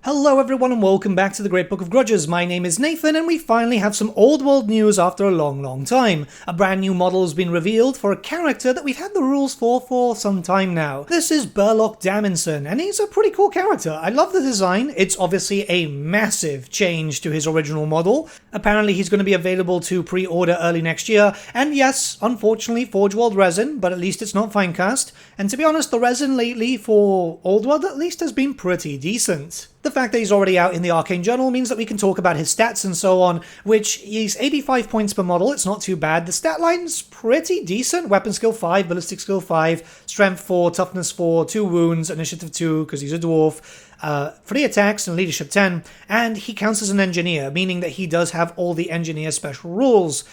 Hello everyone and welcome back to the Great Book of Grudges. My name is Nathan and we finally have some Old World news after a long time. A brand new model has been revealed for a character that we've had the rules for some time now. This is Burlok Damminson and he's a pretty cool character. I love the design. It's obviously a massive change to his original model. Apparently he's going to be available to pre-order early next year, and yes, unfortunately Forge World resin, but at least it's not Finecast. And to be honest, the resin lately for Old World at least has been pretty decent. The fact that he's already out in the Arcane Journal means that we can talk about his stats and so on, which he's 85 points per model, it's not too bad. The stat line's pretty decent: weapon skill 5, ballistic skill 5, strength 4, toughness 4, 2 wounds, initiative 2 because he's a dwarf, 3 attacks and leadership 10, and he counts as an engineer, meaning that he does have all the engineer special rules.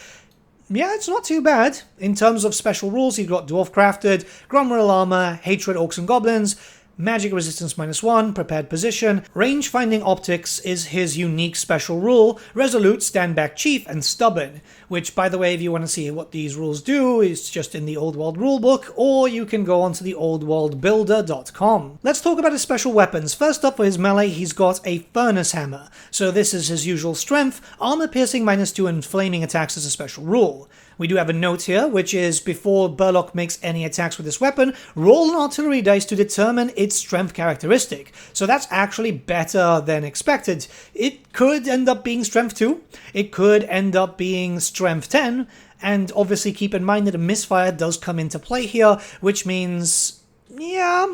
Yeah, it's not too bad. In terms of special rules, you've got Dwarf Crafted, Gromrel Armor, Hatred Orcs and Goblins, Magic Resistance -1, Prepared Position, Range Finding Optics is his unique special rule, Resolute, Stand Back Chief, and Stubborn, which, by the way, if you want to see what these rules do, is just in the Old World rulebook, or you can go onto the oldworldbuilder.com. Let's talk about his special weapons. First up, for his melee, he's got a Furnace Hammer. So this is his usual strength, Armor Piercing -2, and Flaming attacks as a special rule. We do have a note here, which is before Burlok makes any attacks with this weapon, roll an artillery dice to determine its strength characteristic. So that's actually better than expected. It could end up being strength 2, it could end up being strength 10, and obviously keep in mind that a misfire does come into play here, which means, yeah,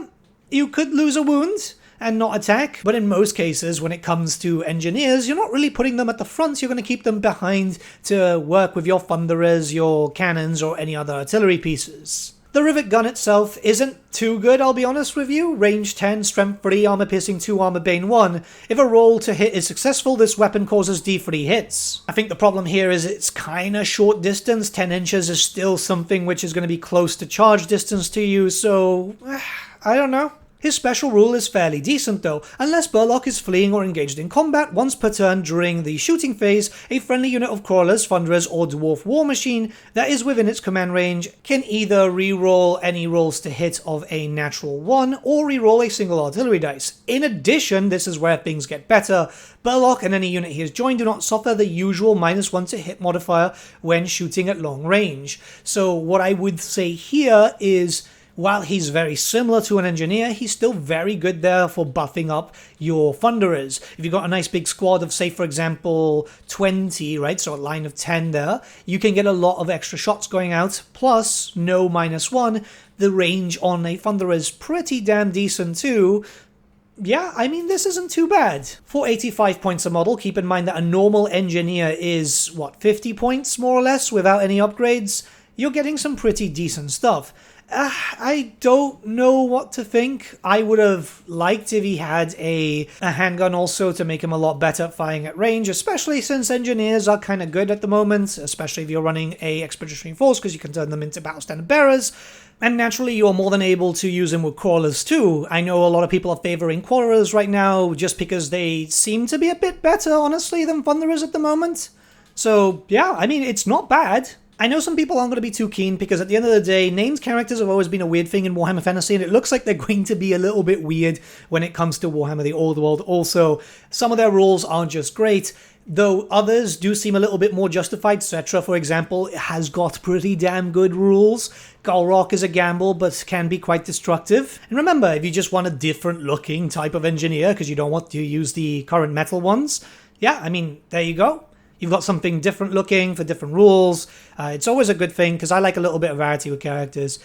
you could lose a wound and not attack, but in most cases when it comes to engineers, you're not really putting them at the front, you're going to keep them behind to work with your thunderers, your cannons, or any other artillery pieces. The rivet gun itself isn't too good, I'll be honest with you. Range 10, strength 3, armor piercing 2, armor bane 1. If a roll to hit is successful, this weapon causes D3 hits. I think the problem here is it's kinda short distance. 10 inches is still something which is going to be close to charge distance to you, so I don't know. His special rule is fairly decent though. Unless Burlok is fleeing or engaged in combat, once per turn during the shooting phase, a friendly unit of crawlers, thunderers, or dwarf war machine that is within its command range can either re-roll any rolls to hit of a natural 1 or re-roll a single artillery dice. In addition, this is where things get better, Burlok and any unit he has joined do not suffer the usual -1 to hit modifier when shooting at long range. So what I would say here is, while he's very similar to an engineer, he's still very good there for buffing up your thunderers. If you've got a nice big squad of, say, for example, 20, right, so a line of 10 there, you can get a lot of extra shots going out, plus no -1. The range on a thunderer is pretty damn decent too. Yeah, I mean, this isn't too bad. For 85 points a model, keep in mind that a normal engineer is, 50 points, more or less, without any upgrades? You're getting some pretty decent stuff. I don't know what to think. I would have liked if he had a handgun also to make him a lot better at firing at range, especially since engineers are kind of good at the moment, especially if you're running a expeditionary force because you can turn them into battle standard bearers. And naturally, you're more than able to use him with crawlers too. I know a lot of people are favoring crawlers right now just because they seem to be a bit better, honestly, than thunderers at the moment. So yeah, I mean, it's not bad. I know some people aren't going to be too keen because at the end of the day, named characters have always been a weird thing in Warhammer Fantasy, and it looks like they're going to be a little bit weird when it comes to Warhammer the Old World also. Some of their rules aren't just great, though others do seem a little bit more justified. Cetra, for example, has got pretty damn good rules. Galrock is a gamble, but can be quite destructive. And remember, if you just want a different looking type of engineer because you don't want to use the current metal ones, yeah, I mean, there you go. You've got something different looking for different rules. It's always a good thing because I like a little bit of variety with characters.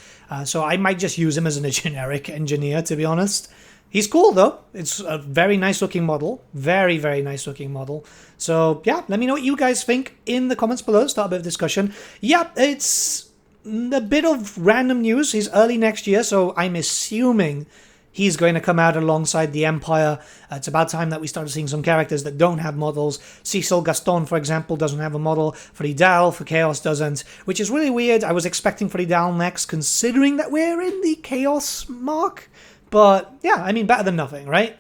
So I might just use him as a generic engineer, to be honest. He's cool though. It's a very nice looking model. Very, very nice looking model. So yeah, let me know what you guys think in the comments below. Start a bit of discussion. Yeah, it's a bit of random news. He's early next year, so I'm assuming he's going to come out alongside the Empire. It's about time that we started seeing some characters that don't have models. Cecil Gaston, for example, doesn't have a model. Fridal for Chaos doesn't, which is really weird. I was expecting Fridal next, considering that we're in the Chaos mark. But yeah, I mean, better than nothing, right?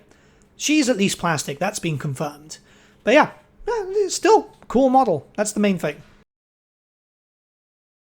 She's at least plastic. That's been confirmed. But yeah, still cool model. That's the main thing.